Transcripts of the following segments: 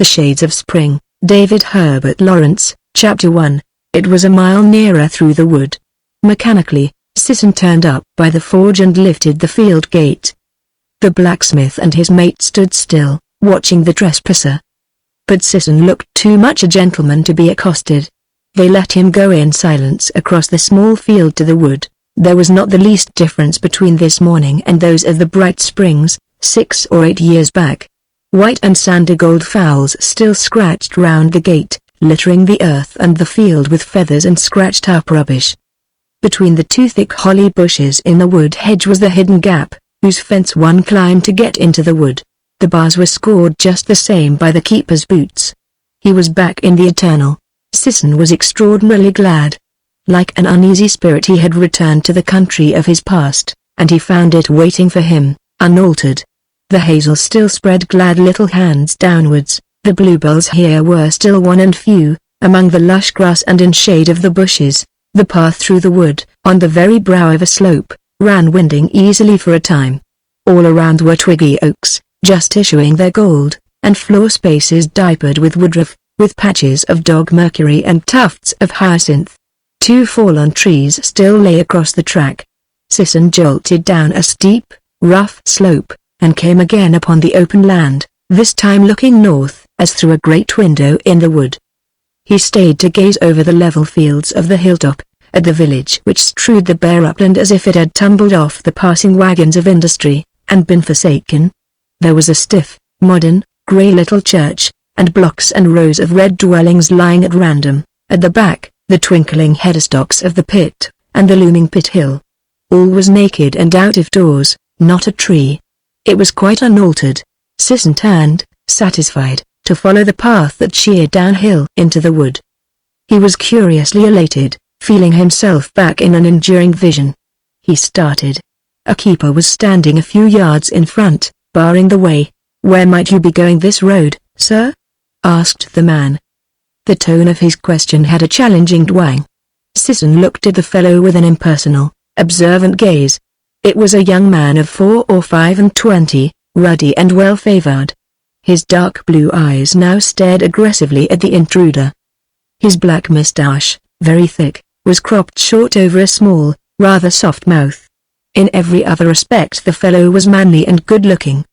The Shades of Spring, David Herbert Lawrence, Chapter 1. It was a mile nearer through the wood. Mechanically, Sisson turned up by the forge and lifted the field gate. The blacksmith and his mate stood still, watching the trespasser. But Sisson looked too much a gentleman to be accosted. They let him go in silence across the small field to the wood. There was not the least difference between this morning and those of the bright springs, 6 or 8 years back. White and sandy gold fowls still scratched round the gate, littering the earth and the field with feathers and scratched-up rubbish. Between the two thick holly bushes in the wood hedge was the hidden gap, whose fence one climbed to get into the wood. The bars were scored just the same by the keeper's boots. He was back in the eternal. Sisson was extraordinarily glad. Like an uneasy spirit he had returned to the country of his past, and he found it waiting for him, unaltered. The hazel still spread glad little hands downwards, the bluebells here were still one and few, among the lush grass and in shade of the bushes. The path through the wood, on the very brow of a slope, ran winding easily for a time. All around were twiggy oaks, just issuing their gold, and floor spaces diapered with woodruff, with patches of dog mercury and tufts of hyacinth. 2 fallen trees still lay across the track. Sisson jolted down a steep, rough slope, and came again upon the open land, this time looking north, as through a great window in the wood. He stayed to gaze over the level fields of the hilltop, at the village which strewed the bare upland as if it had tumbled off the passing wagons of industry, and been forsaken. There was a stiff, modern, grey little church, and blocks and rows of red dwellings lying at random, at the back, the twinkling headerstocks of the pit, and the looming pit hill. All was naked and out of doors, not a tree. It was quite unaltered. Sisson turned, satisfied, to follow the path that sheered downhill into the wood. He was curiously elated, feeling himself back in an enduring vision. He started. A keeper was standing a few yards in front, barring the way. "Where might you be going this road, sir?" asked the man. The tone of his question had a challenging twang. Sisson looked at the fellow with an impersonal, observant gaze. It was a young man of 4 or 25, ruddy and well-favored. His dark blue eyes now stared aggressively at the intruder. His black moustache, very thick, was cropped short over a small, rather soft mouth. In every other respect the fellow was manly and good-looking.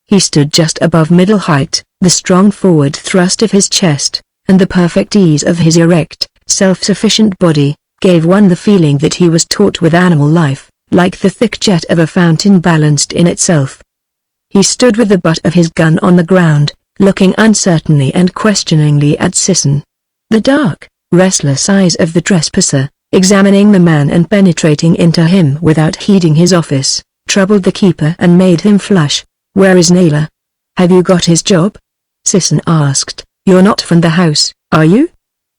He stood just above middle height, the strong forward thrust of his chest, and the perfect ease of his erect, self-sufficient body, gave one the feeling that he was taut with animal life, like the thick jet of a fountain balanced in itself. He stood with the butt of his gun on the ground, looking uncertainly and questioningly at Sisson. The dark, restless eyes of the trespasser, examining the man and penetrating into him without heeding his office, troubled the keeper and made him flush. "Where is Naylor? Have you got his job?" Sisson asked. "You're not from the house, are you?"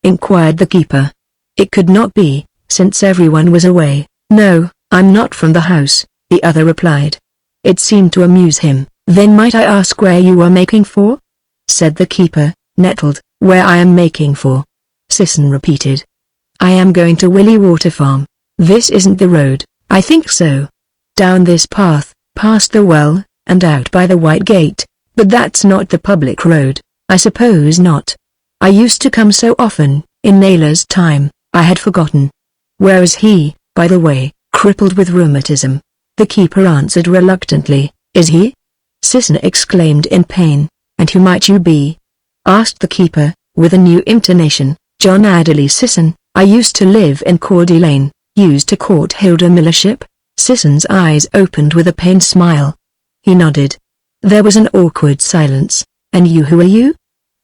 inquired the keeper. It could not be, since everyone was away. "No, I'm not from the house," the other replied. It seemed to amuse him. "Then might I ask where you are making for?" said the keeper, nettled. "Where I am making for?" Sisson repeated. "I am going to Willy Water Farm. This isn't the road." "I think so. Down this path, past the well, and out by the white gate, but that's not the public road." "I suppose not. I used to come so often, in Naylor's time, I had forgotten." "Where is he, by the way?" "Crippled with rheumatism." The keeper answered reluctantly. "Is he?" Sisson exclaimed in pain. "And who might you be?" asked the keeper, with a new intonation. "John Adderley Sisson. I used to live in Cordy Lane, used to court Hilda Millership." Sisson's eyes opened with a pained smile. He nodded. There was an awkward silence. "And you, who are you?"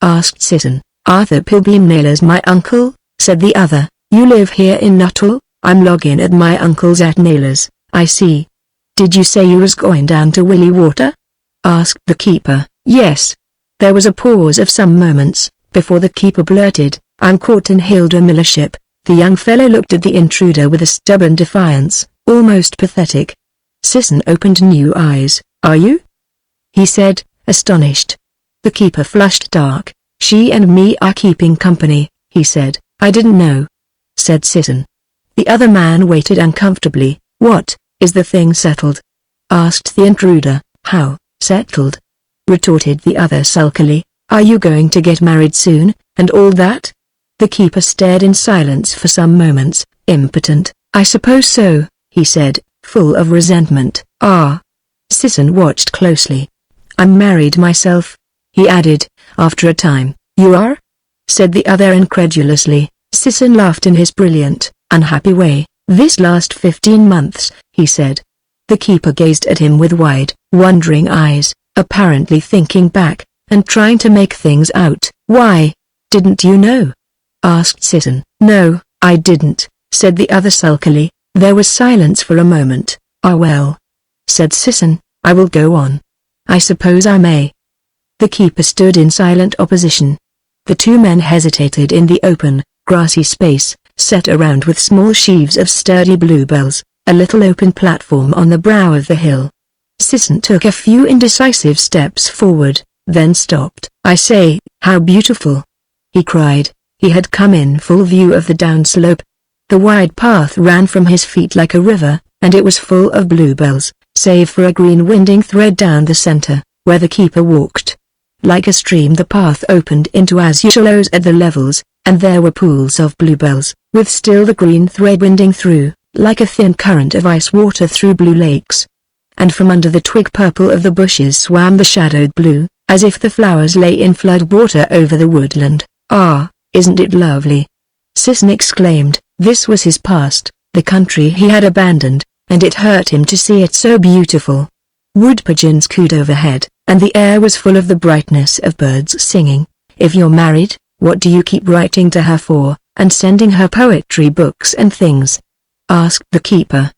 asked Sisson. "Arthur Pilbeam Naylor's my uncle," said the other. "You live here in Nuttall?" "I'm logging at my uncle's at Naylor's." "I see. Did you say you was going down to Willy Water?" asked the keeper. "Yes." There was a pause of some moments, before the keeper blurted, "I'm courting Hilda Millership." The young fellow looked at the intruder with a stubborn defiance, almost pathetic. Sisson opened new eyes. "Are you?" he said, astonished. The keeper flushed dark. "She and me are keeping company," he said. "I didn't know," said Sisson. The other man waited uncomfortably. "What, is the thing settled?" asked the intruder. "How, settled?" retorted the other sulkily. Are you going to get married soon, and all that? The keeper stared in silence for some moments, impotent. I suppose so, he said, full of resentment. Ah. Sisson watched closely. I'm married myself, he added, after a time. You are? Said the other incredulously. Sisson laughed in his brilliant, unhappy way. This last 15 months, he said. The keeper gazed at him with wide, wondering eyes, apparently thinking back, and trying to make things out. Why? Didn't you know? Asked Sisson. No, I didn't, said the other sulkily. There was silence for a moment. Ah well, said Sisson, I will go on. I suppose I may. The keeper stood in silent opposition. The two men hesitated in the open, grassy space, set around with small sheaves of sturdy bluebells, a little open platform on the brow of the hill. Sisson took a few indecisive steps forward, then stopped. I say, how beautiful! He cried. He had come in full view of the downslope. The wide path ran from his feet like a river, and it was full of bluebells, save for a green winding thread down the center, where the keeper walked. Like a stream the path opened into azure shallows at the levels, and there were pools of bluebells, with still the green thread winding through, like a thin current of ice water through blue lakes. And from under the twig purple of the bushes swam the shadowed blue, as if the flowers lay in flood water over the woodland. Ah, isn't it lovely? Sisson exclaimed. This was his past, the country he had abandoned, and it hurt him to see it so beautiful. Wood pigeons cooed overhead, and the air was full of the brightness of birds singing. If you're married, what do you keep writing to her for, and sending her poetry books and things? Asked the keeper.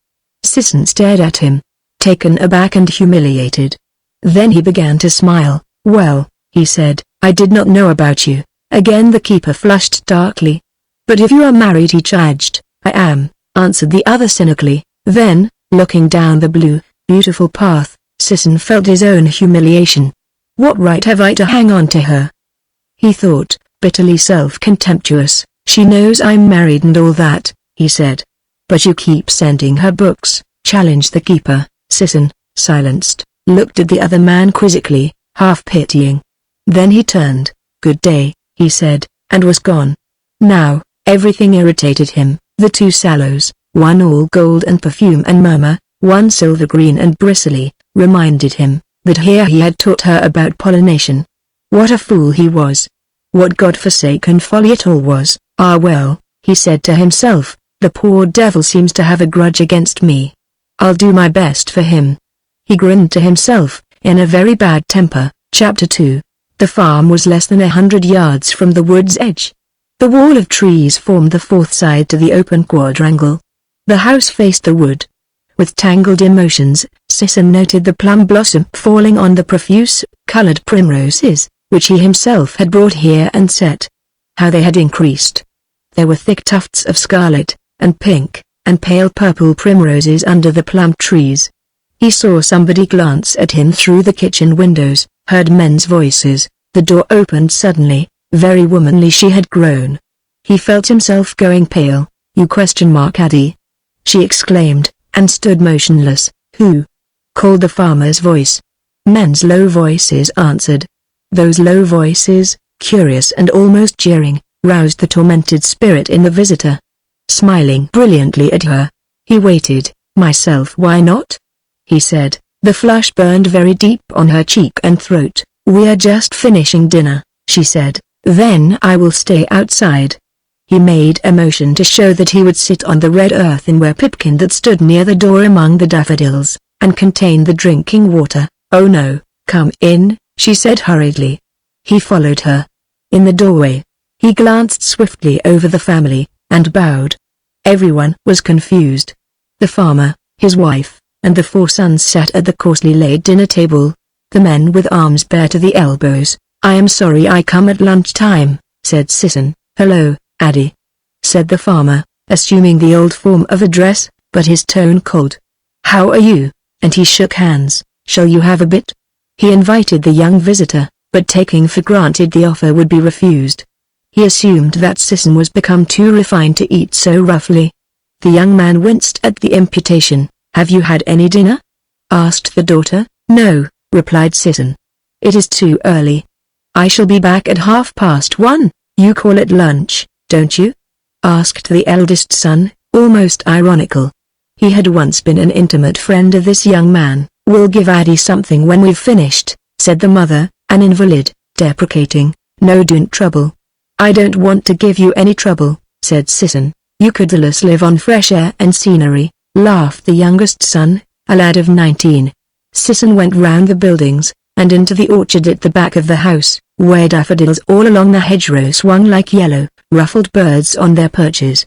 Sisson stared at him, taken aback and humiliated. Then he began to smile. Well, he said, I did not know about you. Again the keeper flushed darkly. But if you are married, he charged. I am, answered the other cynically. Then, looking down the blue, beautiful path, Sisson felt his own humiliation. What right have I to hang on to her? He thought, bitterly self-contemptuous. She knows I'm married and all that, he said. But you keep sending her books, challenged the keeper. Sisson, silenced, looked at the other man quizzically, half pitying. Then he turned. Good day, he said, and was gone. Now, everything irritated him. The two sallows, one all gold and perfume and murmur, one silver green and bristly, reminded him that here he had taught her about pollination. What a fool he was! What God-forsaken folly it all was! Ah well, he said to himself, the poor devil seems to have a grudge against me. I'll do my best for him. He grinned to himself, in a very bad temper. Chapter 2. The farm was less than 100 yards from the wood's edge. The wall of trees formed the fourth side to the open quadrangle. The house faced the wood. With tangled emotions, Sisson noted the plum blossom falling on the profuse, colored primroses, which he himself had brought here and set. How they had increased. There were thick tufts of scarlet, and pink, and pale purple primroses under the plum trees. He saw somebody glance at him through the kitchen windows, heard men's voices. The door opened suddenly. Very womanly she had grown. He felt himself going pale. You ? Addie? She exclaimed, and stood motionless. Who? Called the farmer's voice. Men's low voices answered. Those low voices, curious and almost jeering, roused the tormented spirit in the visitor. Smiling brilliantly at her, he waited. Myself, why not? He said. The flush burned very deep on her cheek and throat. We're just finishing dinner, she said. Then I will stay outside. He made a motion to show that he would sit on the red earthenware pipkin that stood near the door among the daffodils, and contained the drinking water. Oh no, come in, she said hurriedly. He followed her. In the doorway, he glanced swiftly over the family, and bowed. Everyone was confused. The farmer, his wife, and the 4 sons sat at the coarsely laid dinner table, the men with arms bare to the elbows. I am sorry I come at lunchtime, said Sisson. Hello, Addie, said the farmer, assuming the old form of address, but his tone cold. How are you? And he shook hands. Shall you have a bit? He invited the young visitor, but taking for granted the offer would be refused. He assumed that Sisson was become too refined to eat so roughly. The young man winced at the imputation. Have you had any dinner? Asked the daughter. No, replied Sisson. It is too early. "I shall be back at 1:30. You call it lunch, don't you?" asked the eldest son, almost ironical. He had once been an intimate friend of this young man. "We'll give Addy something when we've finished," said the mother, an invalid, deprecating. "No, don't trouble." "I don't want to give you any trouble," said Sisson. "You could live on fresh air and scenery," laughed the youngest son, a lad of 19. Sisson went round the buildings, and into the orchard at the back of the house, where daffodils all along the hedgerow swung like yellow, ruffled birds on their perches.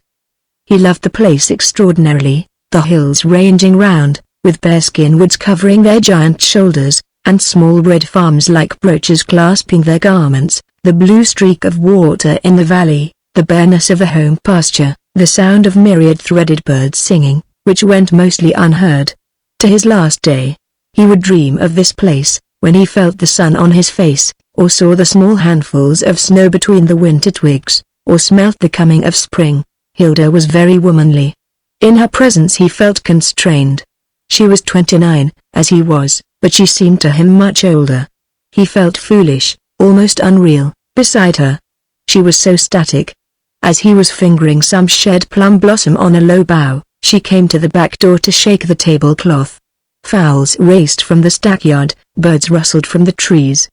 He loved the place extraordinarily, the hills ranging round, with bearskin woods covering their giant shoulders, and small red farms like brooches clasping their garments, the blue streak of water in the valley, the bareness of the home pasture, the sound of myriad threaded birds singing, which went mostly unheard. To his last day, he would dream of this place, when he felt the sun on his face, or saw the small handfuls of snow between the winter twigs, or smelt the coming of spring. Hilda was very womanly. In her presence he felt constrained. She was 29, as he was, but she seemed to him much older. He felt foolish, almost unreal, beside her. She was so static. As he was fingering some shed plum blossom on a low bough, she came to the back door to shake the tablecloth. Fowls raced from the stackyard, birds rustled from the trees.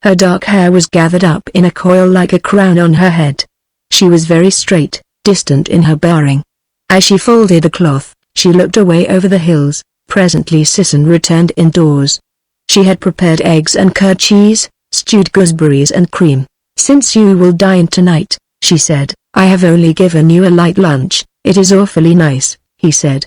Her dark hair was gathered up in a coil like a crown on her head. She was very straight, distant in her bearing. As she folded the cloth, she looked away over the hills. Presently Sisson returned indoors. She had prepared eggs and curd cheese, stewed gooseberries and cream. "Since you will dine tonight," she said, "I have only given you a light lunch." "It is awfully nice," he said.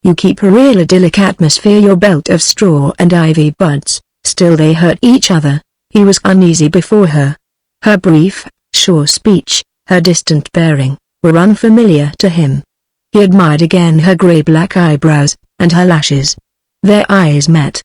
"You keep a real idyllic atmosphere, your belt of straw and ivy buds." Still they hurt each other. He was uneasy before her. Her brief, sure speech, her distant bearing, were unfamiliar to him. He admired again her grey-black eyebrows, and her lashes. Their eyes met.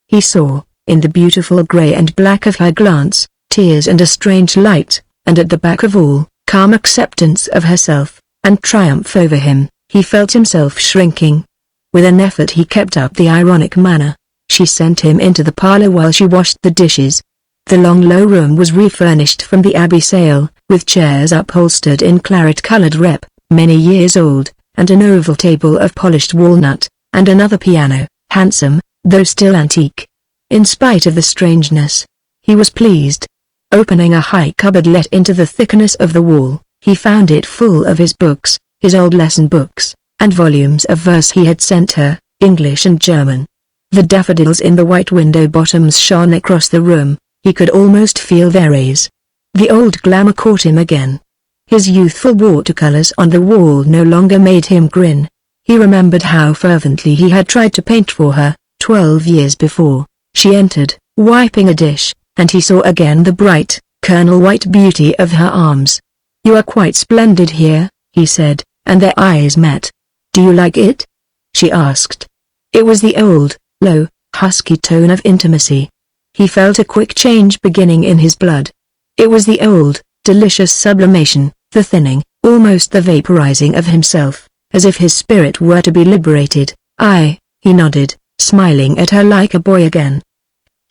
He saw, in the beautiful grey and black of her glance, tears and a strange light, and at the back of all, calm acceptance of herself, and triumph over him. He felt himself shrinking. With an effort he kept up the ironic manner. She sent him into the parlor while she washed the dishes. The long low room was refurnished from the Abbey sale, with chairs upholstered in claret-colored rep, many years old, and an oval table of polished walnut, and another piano, handsome, though still antique. In spite of the strangeness, he was pleased. Opening a high cupboard let into the thickness of the wall, he found it full of his books, his old lesson books, and volumes of verse he had sent her, English and German. The daffodils in the white window bottoms shone across the room. He could almost feel their rays. The old glamour caught him again. His youthful watercolors on the wall no longer made him grin. He remembered how fervently he had tried to paint for her, 12 years before. She entered, wiping a dish, and he saw again the bright, kernel-white beauty of her arms. "You are quite splendid here," he said, and their eyes met. "Do you like it?" she asked. It was the old, low, husky tone of intimacy. He felt a quick change beginning in his blood. It was the old, delicious sublimation, the thinning, almost the vaporizing of himself, as if his spirit were to be liberated. "Aye," he nodded, smiling at her like a boy again.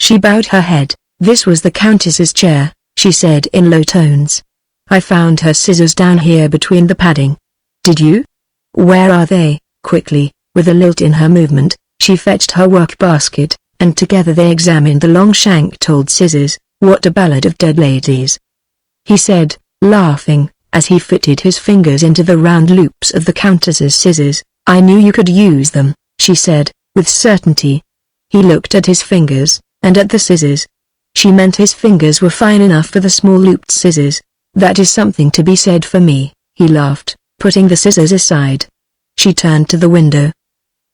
She bowed her head. "This was the Countess's chair," she said in low tones. "I found her scissors down here between the padding." "Did you? Where are they?" Quickly, with a lilt in her movement, she fetched her work basket, and together they examined the long-shanked old scissors. "What a ballad of dead ladies," he said, laughing, as he fitted his fingers into the round loops of the Countess's scissors. "I knew you could use them," she said, with certainty. He looked at his fingers, and at the scissors. She meant his fingers were fine enough for the small looped scissors. "That is something to be said for me," he laughed, putting the scissors aside. She turned to the window.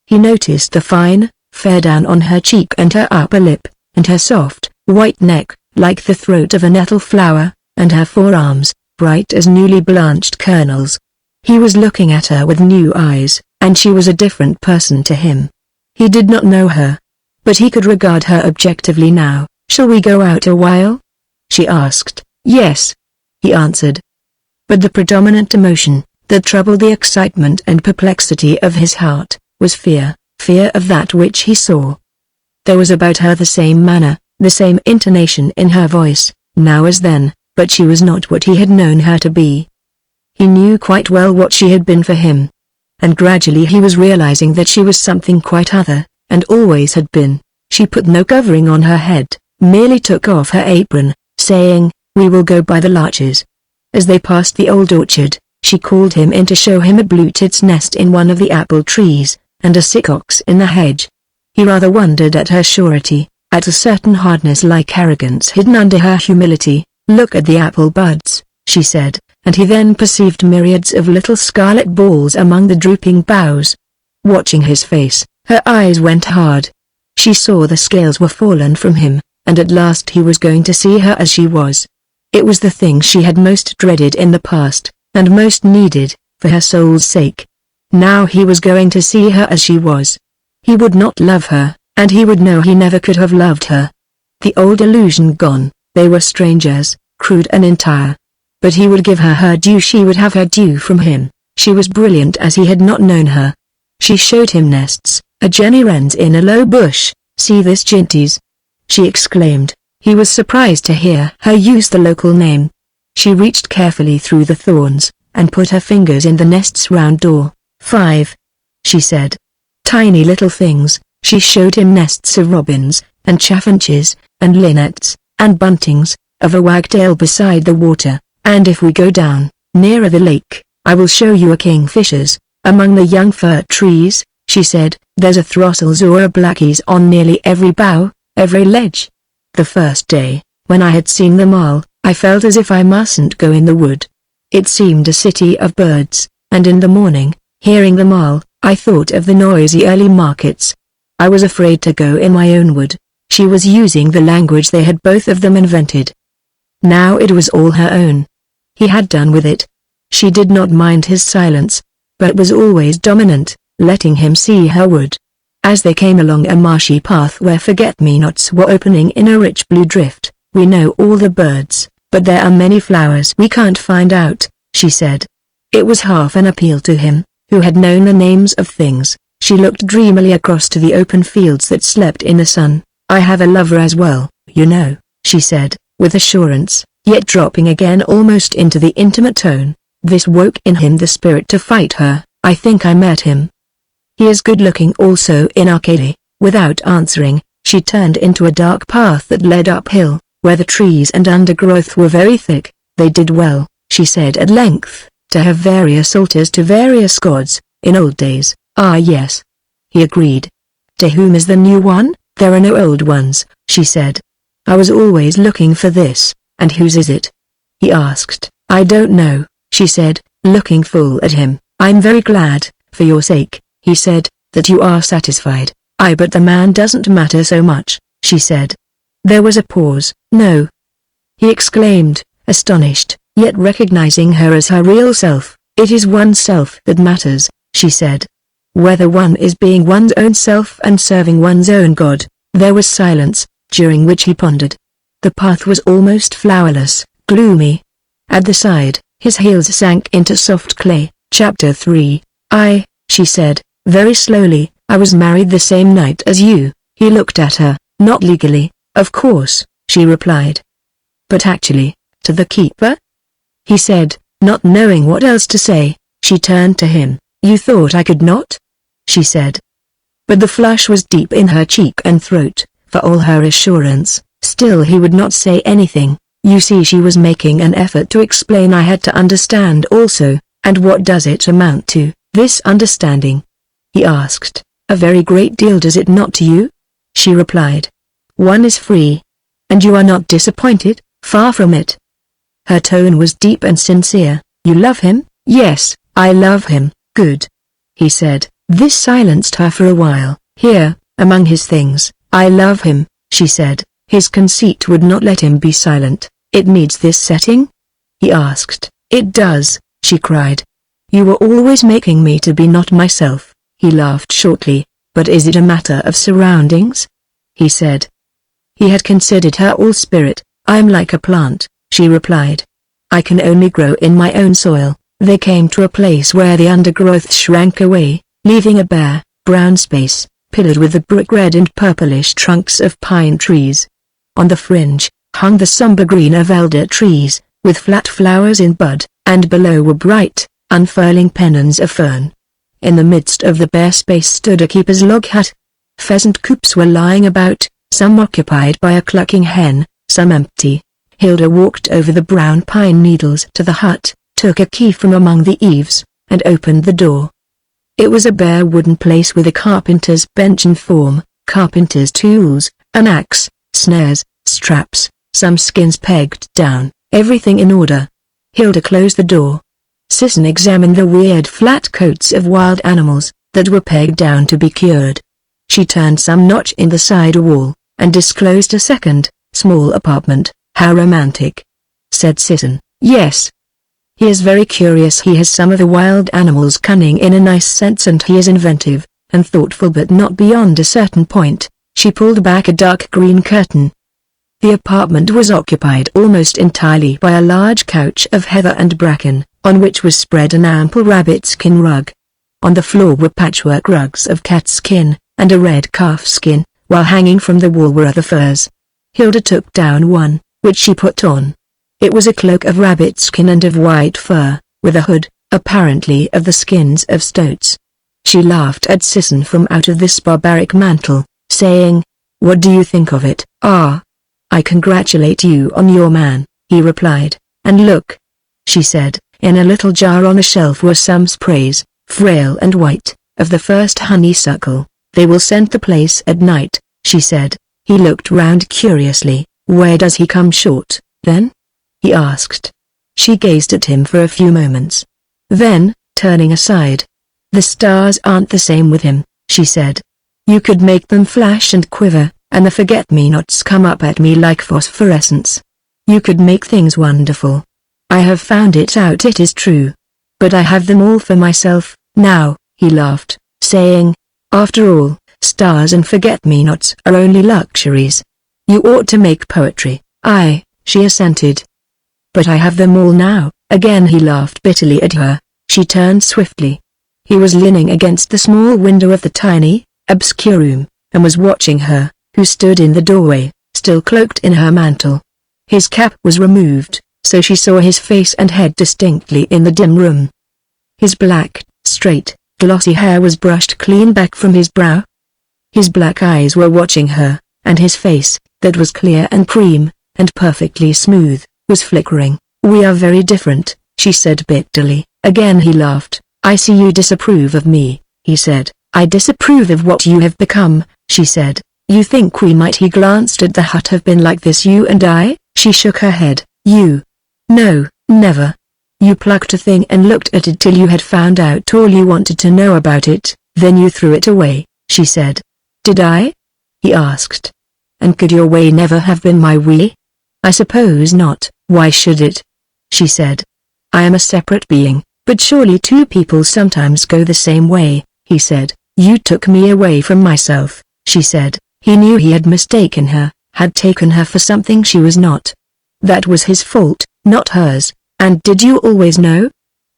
He noticed the fine, fair down on her cheek and her upper lip, and her soft, white neck, like the throat of a nettle flower, and her forearms, bright as newly blanched kernels. He was looking at her with new eyes, and she was a different person to him. He did not know her, but he could regard her objectively now. "Shall we go out a while?" she asked. "Yes," he answered. But the predominant emotion, that troubled the excitement and perplexity of his heart, was fear, fear of that which he saw. There was about her the same manner, the same intonation in her voice, now as then, but she was not what he had known her to be. He knew quite well what she had been for him. And gradually he was realizing that she was something quite other, and always had been. She put no covering on her head, merely took off her apron, saying, "We will go by the larches." As they passed the old orchard, she called him in to show him a blue tit's nest in one of the apple trees, and a sick ox in the hedge. He rather wondered at her surety, at a certain hardness-like arrogance hidden under her humility. "Look at the apple buds," she said, and he then perceived myriads of little scarlet balls among the drooping boughs. Watching his face, her eyes went hard. She saw the scales were fallen from him, and at last he was going to see her as she was. It was the thing she had most dreaded in the past, and most needed, for her soul's sake. Now he was going to see her as she was. He would not love her, and he would know he never could have loved her. The old illusion gone, they were strangers, crude and entire. But he would give her her due, she would have her due from him. She was brilliant as he had not known her. She showed him nests, a jenny wren's in a low bush. "See this ginties?" she exclaimed. He was surprised to hear her use the local name. She reached carefully through the thorns, and put her fingers in the nest's round door. "5," she said. Tiny little things. She showed him nests of robins, and chaffinches, and linnets, and buntings, of a wagtail beside the water. "And if we go down, nearer the lake, I will show you a kingfisher's, among the young fir trees," she said. "There's a throstle's or a blackie's on nearly every bough, every ledge." The first day, when I had seen them all, I felt as if I mustn't go in the wood. It seemed a city of birds, and in the morning, hearing them all, I thought of the noisy early markets. I was afraid to go in my own wood. She was using the language they had both of them invented. Now it was all her own. He had done with it. She did not mind his silence, but was always dominant, letting him see her wood. As they came along a marshy path where forget-me-nots were opening in a rich blue drift, "We know all the birds, but there are many flowers we can't find out," she said. It was half an appeal to him, who had known the names of things. She looked dreamily across to the open fields that slept in the sun. "I have a lover as well, you know," she said, with assurance, yet dropping again almost into the intimate tone. This woke in him the spirit to fight her. "I think I met him. He is good-looking also in Arcady." Without answering, she turned into a dark path that led uphill, where the trees and undergrowth were very thick. "They did well," she said at length, "to have various altars to various gods, in old days." "Ah yes," he agreed. "To whom is the new one?" "There are no old ones," she said. "I was always looking for this." "And whose is it?" he asked. "I don't know," she said, looking full at him. "I'm very glad, for your sake," he said, "that you are satisfied." But the man doesn't matter so much," she said. There was a pause. "No," he exclaimed, astonished, yet recognizing her as her real self. "It is oneself that matters," she said. "Whether one is being one's own self and serving one's own God." There was silence, during which he pondered. The path was almost flowerless, gloomy. At the side, his heels sank into soft clay. Chapter 3. She said, very slowly, "I was married the same night as you." He looked at her. "Not legally, of course," she replied. "But actually, to the keeper?" he said, not knowing what else to say. She turned to him. "You thought I could not?" she said. But the flush was deep in her cheek and throat, for all her assurance. Still he would not say anything. You see, she was making an effort to explain. "I had to understand also, and what does it amount to, this understanding?" he asked. "A very great deal, does it not to you?" she replied. "One is free. And you are not disappointed?" "Far from it." Her tone was deep and sincere. "You love him?" "Yes, I love him." "Good," he said. This silenced her for a while. "Here, among his things, I love him," she said. His conceit would not let him be silent. "It needs this setting?" he asked. "It does," she cried. "You were always making me to be not myself." He laughed shortly. "But is it a matter of surroundings?" he said. He had considered her all spirit. "I'm like a plant," she replied. "I can only grow in my own soil." They came to a place where the undergrowth shrank away, leaving a bare, brown space, pillared with the brick red and purplish trunks of pine trees. On the fringe, hung the somber green of elder trees, with flat flowers in bud, and below were bright, unfurling pennons of fern. In the midst of the bare space stood a keeper's log hut. Pheasant coops were lying about, some occupied by a clucking hen, some empty. Hilda walked over the brown pine needles to the hut, took a key from among the eaves, and opened the door. It was a bare wooden place with a carpenter's bench and form, carpenter's tools, an axe, snares, straps, some skins pegged down, everything in order. Hilda closed the door. Sisson examined the weird flat coats of wild animals, that were pegged down to be cured. She turned some notch in the side wall, and disclosed a second, small apartment. "How romantic," said Sisson. "Yes. He is very curious. He has some of the wild animals' cunning in a nice sense, and he is inventive, and thoughtful, but not beyond a certain point." She pulled back a dark green curtain. The apartment was occupied almost entirely by a large couch of heather and bracken, on which was spread an ample rabbit skin rug. On the floor were patchwork rugs of cat skin, and a red calf skin, while hanging from the wall were other furs. Hilda took down one, which she put on. It was a cloak of rabbit skin and of white fur, with a hood, apparently of the skins of stoats. She laughed at Sisson from out of this barbaric mantle, saying, "What do you think of it?" "Ah, I congratulate you on your man," he replied. "And look," she said, "in a little jar on a shelf were some sprays, frail and white, of the first honeysuckle. They will scent the place at night," she said. He looked round curiously. "Where does he come short, then?" he asked. She gazed at him for a few moments. Then, turning aside, "The stars aren't the same with him," she said. "You could make them flash and quiver, and the forget-me-nots come up at me like phosphorescence. You could make things wonderful. I have found it out, it is true. But I have them all for myself, now," he laughed, saying, "After all, stars and forget-me-nots are only luxuries. You ought to make poetry." "Aye," she assented. "But I have them all now." Again he laughed bitterly at her. She turned swiftly. He was leaning against the small window of the tiny, obscure room, and was watching her, who stood in the doorway, still cloaked in her mantle. His cap was removed, so she saw his face and head distinctly in the dim room. His black, straight, glossy hair was brushed clean back from his brow. His black eyes were watching her, and his face, that was clear and cream, and perfectly smooth, was flickering. "We are very different," she said bitterly. Again he laughed. "I see you disapprove of me," he said. "I disapprove of what you have become," she said. "You think we might," he glanced at the hut, "have been like this, you and I?" She shook her head. "You? No, never. You plucked a thing and looked at it till you had found out all you wanted to know about it, then you threw it away," she said. "Did I?" he asked. "And could your way never have been my way?" "I suppose not." "Why should it?" she said. "I am a separate being." "But surely two people sometimes go the same way," he said. "You took me away from myself," she said. He knew he had mistaken her, had taken her for something she was not. That was his fault, not hers. "And did you always know?"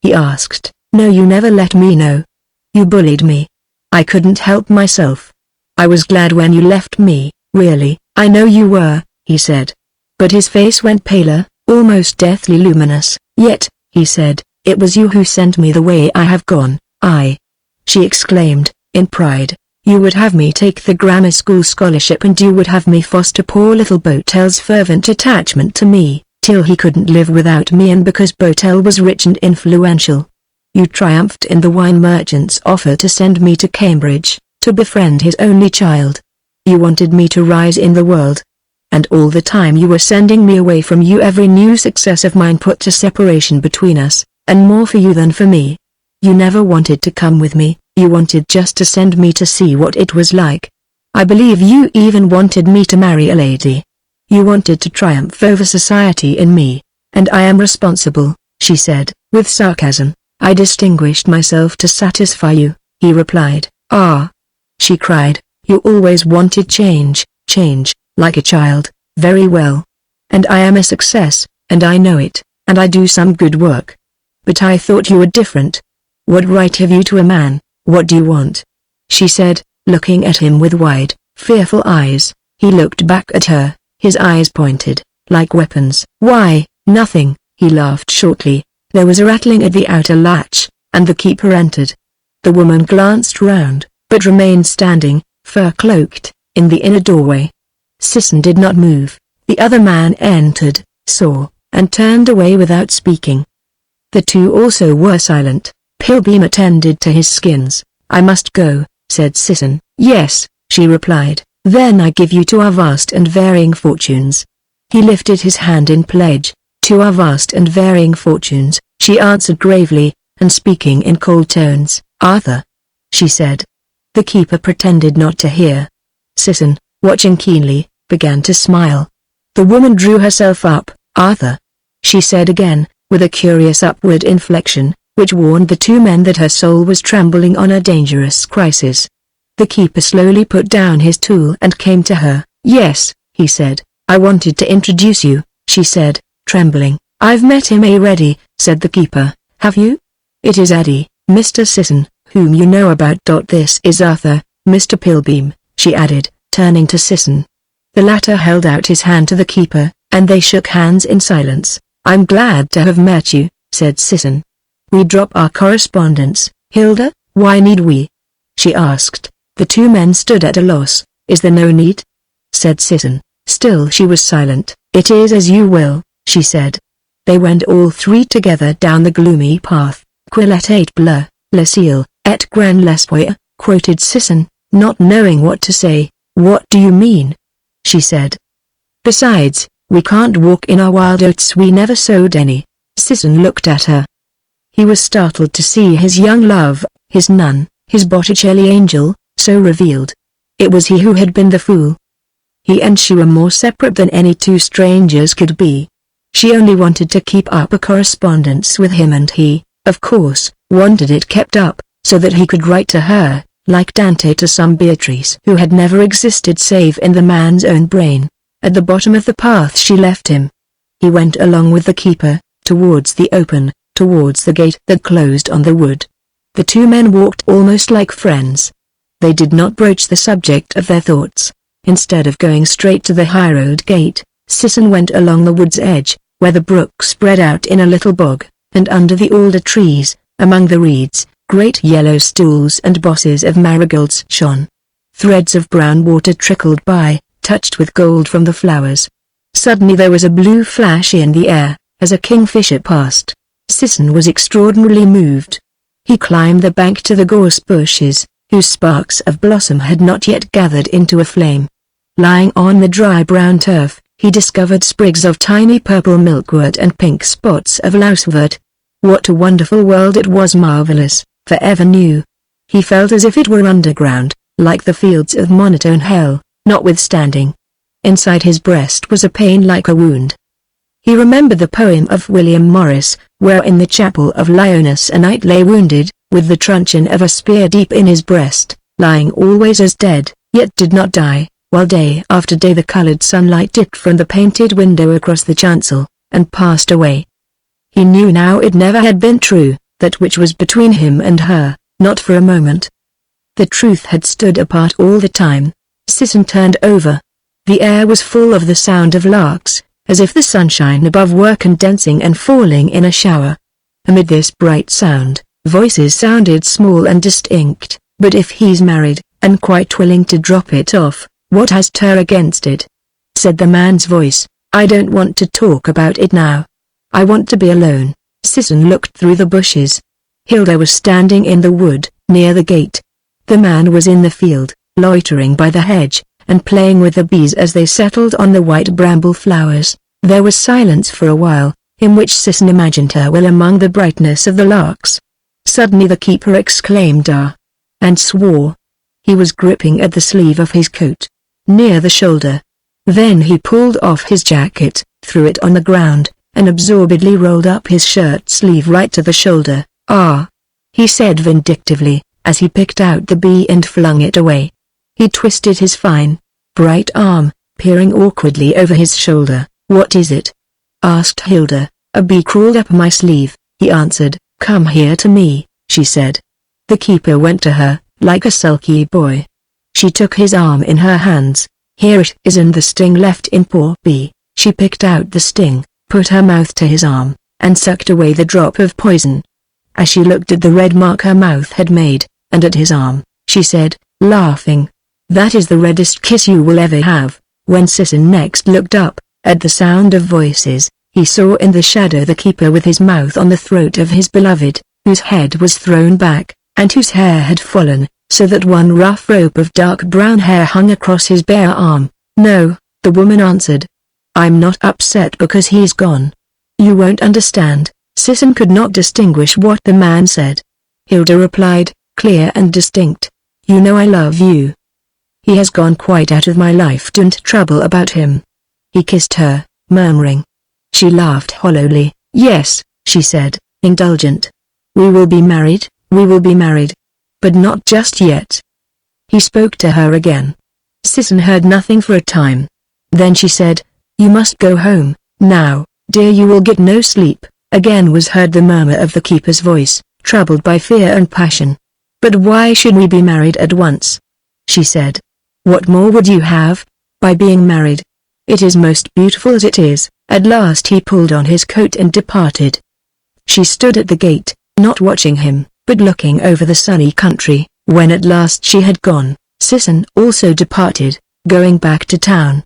he asked. "No, you never let me know. You bullied me. I couldn't help myself. I was glad when you left me, really." "I know you were," he said. But his face went paler, almost deathly luminous. "Yet," he said, "it was you who sent me the way I have gone." "I?" she exclaimed, in pride. "You would have me take the grammar school scholarship, and you would have me foster poor little Botel's fervent attachment to me, till he couldn't live without me, and because Botel was rich and influential. You triumphed in the wine merchant's offer to send me to Cambridge, to befriend his only child. You wanted me to rise in the world. And all the time you were sending me away from you. Every new success of mine put a separation between us, and more for you than for me. You never wanted to come with me, you wanted just to send me to see what it was like. I believe you even wanted me to marry a lady. You wanted to triumph over society in me, and I am responsible," she said, with sarcasm. "I distinguished myself to satisfy you," he replied. "Ah!" she cried, "you always wanted change, like a child. Very well. And I am a success, and I know it, and I do some good work. But I thought you were different. What right have you to a man? What do you want?" she said, looking at him with wide, fearful eyes. He looked back at her, his eyes pointed, like weapons. "Why, nothing," he laughed shortly. There was a rattling at the outer latch, and the keeper entered. The woman glanced round, but remained standing, fur-cloaked, in the inner doorway. Sisson did not move. The other man entered, saw, and turned away without speaking. The two also were silent. Pilbeam attended to his skins. "I must go," said Sisson. "Yes," she replied. "Then I give you to our vast and varying fortunes." He lifted his hand in pledge. "To our vast and varying fortunes," she answered gravely, and speaking in cold tones. "Arthur," she said. The keeper pretended not to hear. Sisson, watching keenly, began to smile. The woman drew herself up. "Arthur," she said again, with a curious upward inflection, which warned the two men that her soul was trembling on a dangerous crisis. The keeper slowly put down his tool and came to her. "Yes," he said. "I wanted to introduce you," she said, trembling. "I've met him already," said the keeper. "Have you?" "It is Eddie, Mr. Sisson, whom you know about. This is Arthur, Mr. Pilbeam," she added, turning to Sisson. The latter held out his hand to the keeper, and they shook hands in silence. "I'm glad to have met you," said Sisson. "We drop our correspondence, Hilda." "Why need we?" she asked. The two men stood at a loss. "Is there no need?" said Sisson. Still she was silent. "It is as you will," she said. They went all three together down the gloomy path. "Quillet et bleu, le ciel, et grand l'espoir," quoted Sisson, not knowing what to say. "What do you mean?" she said. "Besides, we can't walk in our wild oats. We never sowed any." Sisson looked at her. He was startled to see his young love, his nun, his Botticelli angel, so revealed. It was he who had been the fool. He and she were more separate than any two strangers could be. She only wanted to keep up a correspondence with him, and he, of course, wanted it kept up, so that he could write to her, like Dante to some Beatrice who had never existed save in the man's own brain. At the bottom of the path she left him. He went along with the keeper, towards the open, towards the gate that closed on the wood. The two men walked almost like friends. They did not broach the subject of their thoughts. Instead of going straight to the highroad gate, Sisson went along the wood's edge, where the brook spread out in a little bog, and under the alder trees, among the reeds, great yellow stools and bosses of marigolds shone. Threads of brown water trickled by, touched with gold from the flowers. Suddenly there was a blue flash in the air, as a kingfisher passed. Sisson was extraordinarily moved. He climbed the bank to the gorse bushes, whose sparks of blossom had not yet gathered into a flame. Lying on the dry brown turf, he discovered sprigs of tiny purple milkweed and pink spots of lousewort. What a wonderful world it was, marvelous, forever new. He felt as if it were underground, like the fields of monotone hell, notwithstanding. Inside his breast was a pain like a wound. He remembered the poem of William Morris, where in the chapel of Lyoness a knight lay wounded, with the truncheon of a spear deep in his breast, lying always as dead, yet did not die, while day after day the coloured sunlight dipped from the painted window across the chancel, and passed away. He knew now it never had been true, that which was between him and her, not for a moment. The truth had stood apart all the time. Sisson turned over. The air was full of the sound of larks, as if the sunshine above were condensing and falling in a shower. Amid this bright sound, voices sounded small and distinct. "But if he's married, and quite willing to drop it off, what has her against it?" said the man's voice. "I don't want to talk about it now. I want to be alone." Sisson looked through the bushes. Hilda was standing in the wood, near the gate. The man was in the field, loitering by the hedge, and playing with the bees as they settled on the white bramble flowers. There was silence for a while, in which Sisson imagined her well among the brightness of the larks. Suddenly the keeper exclaimed "Ah!" and swore. He was gripping at the sleeve of his coat, near the shoulder. Then he pulled off his jacket, threw it on the ground, and absorbedly rolled up his shirt sleeve right to the shoulder. "Ah!" he said vindictively, as he picked out the bee and flung it away. He twisted his fine, bright arm, peering awkwardly over his shoulder. "What is it?" asked Hilda. "A bee crawled up my sleeve," he answered. "Come here to me," she said. The keeper went to her, like a sulky boy. She took his arm in her hands. "Here it is, and the sting left in poor bee," She picked out the sting, put her mouth to his arm, and sucked away the drop of poison. As she looked at the red mark her mouth had made, and at his arm, she said, laughing, "That is the reddest kiss you will ever have." When Sisson next looked up, at the sound of voices, he saw in the shadow the keeper with his mouth on the throat of his beloved, whose head was thrown back, and whose hair had fallen, so that one rough rope of dark brown hair hung across his bare arm. "No," the woman answered. "I'm not upset because he's gone. You won't understand." Sisson could not distinguish what the man said. Hilda replied, clear and distinct, "You know I love you. He has gone quite out of my life. Don't trouble about him." He kissed her, murmuring. She laughed hollowly. "Yes," she said, indulgent. "We will be married, we will be married. But not just yet." He spoke to her again. Sisson heard nothing for a time. Then she said, "You must go home, now, dear, you will get no sleep." Again was heard the murmur of the keeper's voice, troubled by fear and passion. "But why should we be married at once?" she said. "What more would you have, by being married? It is most beautiful as it is." At last he pulled on his coat and departed. She stood at the gate, not watching him, but looking over the sunny country. When at last she had gone, Sisson also departed, going back to town.